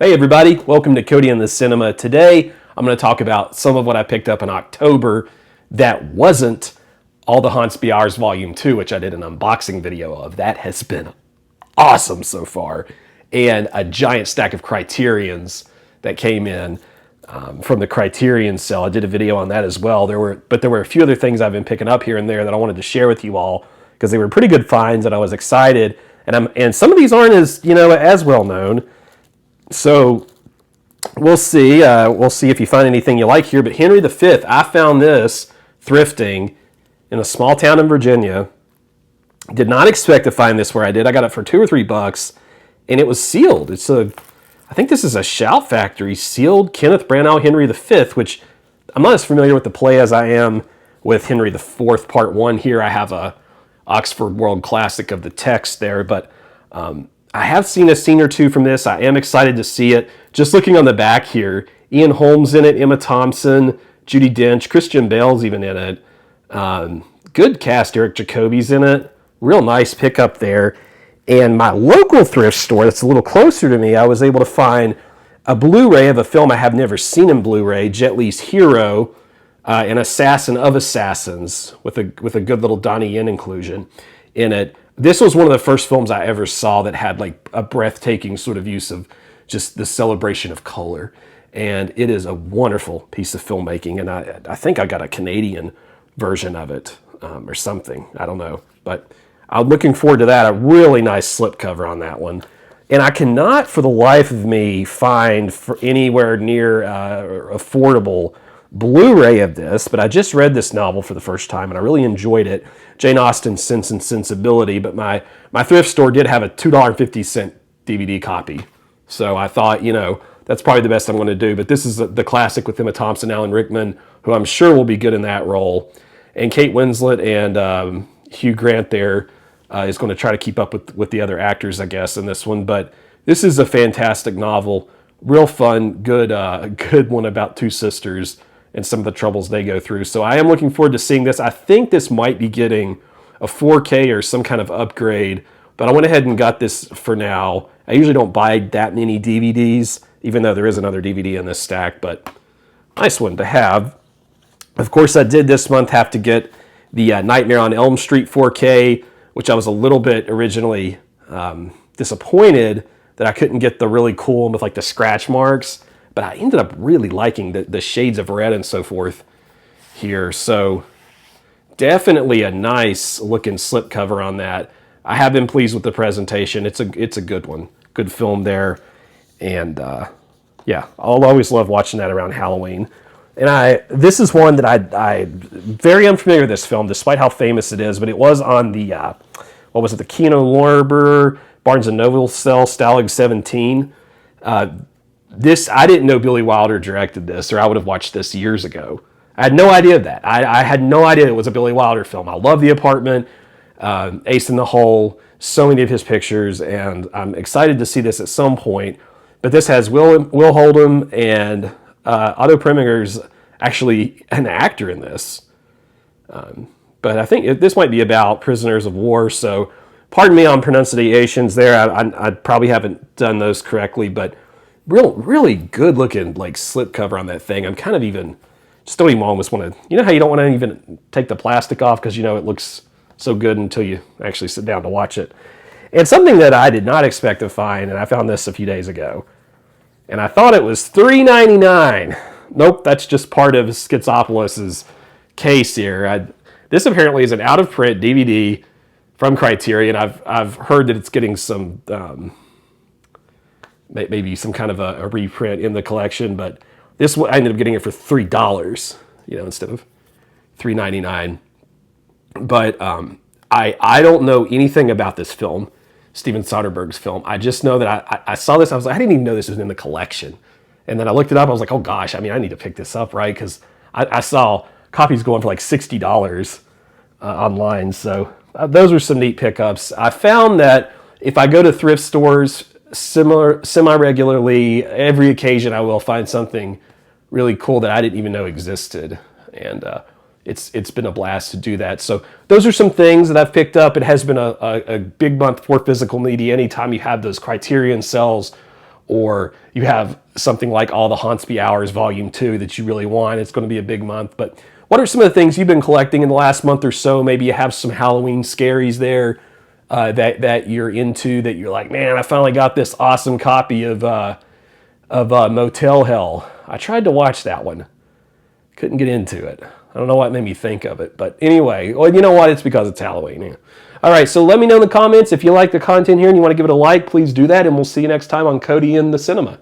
Hey everybody, welcome to Cody and the Cinema. Today I'm going to talk about some of what I picked up in October that wasn't All the Haunts Be Ours Volume 2, which I did an unboxing video of. That has been awesome so far. And a giant stack of Criterions that came in from the Criterion sale. I did a video on that as well. There were a few other things I've been picking up here and there that I wanted to share with you all because they were pretty good finds and I was excited. And some of these aren't as well known. So we'll see. We'll see if you find anything you like here. But Henry V, I found this thrifting in a small town in Virginia. Did not expect to find this where I did. I got it for $2 or $3, and it was sealed. I think this is a Shout Factory sealed Kenneth Branagh Henry V, which I'm not as familiar with the play as I am with Henry IV Part 1 here. I have a Oxford World Classic of the text there, but I have seen a scene or two from this. I am excited to see it. Just looking on the back here, Ian Holm's in it, Emma Thompson, Judi Dench, Christian Bale's even in it. Good cast, Eric Jacobi's in it. Real nice pickup there. And my local thrift store that's a little closer to me, I was able to find a Blu-ray of a film I have never seen in Blu-ray, Jet Li's Hero, an Assassin of Assassins, with a good little Donnie Yen inclusion in it. This was one of the first films I ever saw that had like a breathtaking sort of use of just the celebration of color. And it is a wonderful piece of filmmaking. And I think I got a Canadian version of it or something. I don't know. But I'm looking forward to that. A really nice slipcover on that one. And I cannot for the life of me find for anywhere near affordable Blu-ray of this, but I just read this novel for the first time and I really enjoyed it. Jane Austen's Sense and Sensibility, but my thrift store did have a $2.50 DVD copy. So I thought, that's probably the best I'm going to do. But this is the classic with Emma Thompson, Alan Rickman, who I'm sure will be good in that role. And Kate Winslet and Hugh Grant there is going to try to keep up with the other actors, I guess, in this one. But this is a fantastic novel. Real fun, good one about two sisters and some of the troubles they go through. So I am looking forward to seeing this. I think this might be getting a 4K or some kind of upgrade, but I went ahead and got this for now. I usually don't buy that many DVDs, even though there is another DVD in this stack, but nice one to have. Of course, I did this month have to get the Nightmare on Elm Street 4K, which I was a little bit originally disappointed that I couldn't get the really cool one with like the scratch marks. But I ended up really liking the shades of red and so forth here. So definitely a nice looking slipcover on that. I have been pleased with the presentation. It's a good one. Good film there. And yeah, I'll always love watching that around Halloween. And this is one that I very unfamiliar with this film, despite how famous it is. But it was on the, the Kino Lorber Barnes & Noble sale, Stalag 17. I didn't know Billy Wilder directed this, or I would have watched this years ago. I had no idea of that. I had no idea it was a Billy Wilder film. I love The Apartment, Ace in the Hole, so many of his pictures, and I'm excited to see this at some point. But this has Will Oldham and Otto Preminger's actually an actor in this. But I think this might be about prisoners of war, so pardon me on pronunciations there. I probably haven't done those correctly, but really good looking like slipcover on that thing. I'm kind of don't even almost want to, how you don't want to even take the plastic off because it looks so good until you actually sit down to watch it. And something that I did not expect to find, and I found this a few days ago, and I thought it was $3.99. Nope, that's just part of Schizopolis's case here. This apparently is an out of print DVD from Criterion. I've heard that it's getting some maybe some kind of a reprint in the collection, but this I ended up getting it for $3, instead of $3.99. But I don't know anything about this film, Steven Soderbergh's film. I just know that I saw this. I was like, I didn't even know this was in the collection. And then I looked it up. I was like, oh gosh, I need to pick this up, right? Because I saw copies going for like $60 online. So those were some neat pickups. I found that if I go to thrift stores semi-regularly, every occasion I will find something really cool that I didn't even know existed. And it's been a blast to do that. So those are some things that I've picked up. It has been a big month for physical media. Anytime you have those Criterion sales or you have something like All the Hauntsby Hours Volume 2 that you really want. It's going to be a big month. But what are some of the things you've been collecting in the last month or so? Maybe you have some Halloween scaries there that you're into, that you're like, man, I finally got this awesome copy of Motel Hell. I tried to watch that one. Couldn't get into it. I don't know what made me think of it. But anyway, well, you know what? It's because it's Halloween. Yeah. All right, so let me know in the comments if you like the content here and you want to give it a like, please do that. And we'll see you next time on Cody in the Cinema.